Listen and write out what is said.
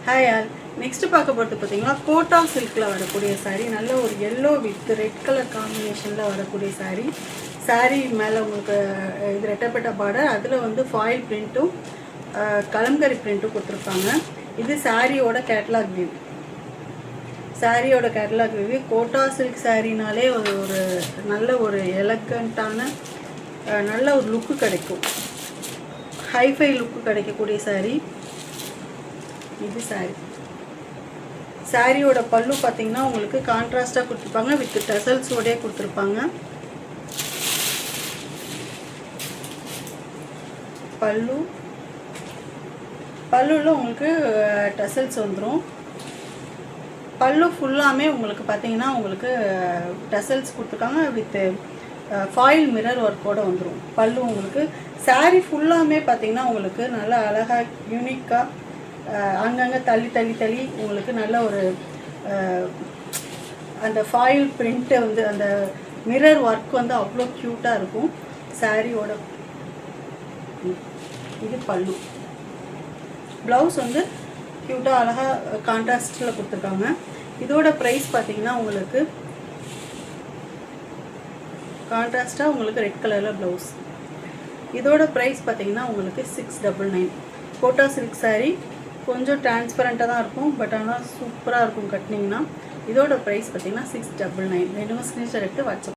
Hi all. Next பார்க்க போகிறது பார்த்தீங்கன்னா கோட்டா சில்கில் வரக்கூடிய சாரீ. நல்ல ஒரு எல்லோ வித் ரெட் கலர் காம்பினேஷனில் வரக்கூடிய சாரீ. சாரீ மேலே உங்களுக்கு இது ரெட்டப்பட்ட பார்டர், அதில் வந்து ஃபாயில் பிரிண்ட்டும் கலம்கரி பிரிண்ட்டும் கொடுத்துருப்பாங்க. இது சாரியோட கேட்லாக் வியூ. சாரியோட கேட்லாக் வியூ. கோட்டா சில்க் சாரீனாலே ஒரு நல்ல ஒரு எலகண்ட்டான நல்ல ஒரு லுக்கு கிடைக்கும், ஹைஃபை லுக்கு கிடைக்கக்கூடிய சாரீ. இது சாரியோட பல்லு பார்த்தீங்கன்னா உங்களுக்கு கான்ட்ராஸ்டாக கொடுத்துருப்பாங்க, வித் டசல்ஸோடய கொடுத்துருப்பாங்க. பல்லுல உங்களுக்கு டசல்ஸ் வந்துடும். பல்லு ஃபுல்லாமே உங்களுக்கு பார்த்தீங்கன்னா உங்களுக்கு டசல்ஸ் கொடுத்துருக்காங்க, வித் ஃபாயில் மிரர் ஒர்க்கோடு வந்துடும். பல்லு உங்களுக்கு சாரீ ஃபுல்லாமே பார்த்தீங்கன்னா உங்களுக்கு நல்லா அழகாக யூனிக்காக அங்கங்கே தள்ளி உங்களுக்கு நல்ல ஒரு அந்த ஃபாயில் பிரிண்ட்டு வந்து அந்த மிரர் ஒர்க் வந்து அவ்வளோ க்யூட்டாக இருக்கும் சாரியோட. இது பல்லு. ப்ளவுஸ் வந்து க்யூட்டாக அழகாக கான்ட்ராஸ்டில் கொடுத்துருக்காங்க. இதோட ப்ரைஸ் பார்த்தீங்கன்னா உங்களுக்கு கான்ட்ராஸ்டாக உங்களுக்கு ரெட் கலரில் ப்ளவுஸ். இதோட ப்ரைஸ் பார்த்தீங்கன்னா உங்களுக்கு 699. கோட்டா சில்க் சாரீ கொஞ்சம் டிரான்ஸ்பரண்ட்டாக தான் இருக்கும், பட் ஆனால் சூப்பராக இருக்கும் கட்டினீங்கன்னா. இதோட ப்ரைஸ் பார்த்தீங்கன்னா 699. வேணுங்க ஸ்க்ரீன்ஷாட் எடுத்து வாட்ஸ்அப்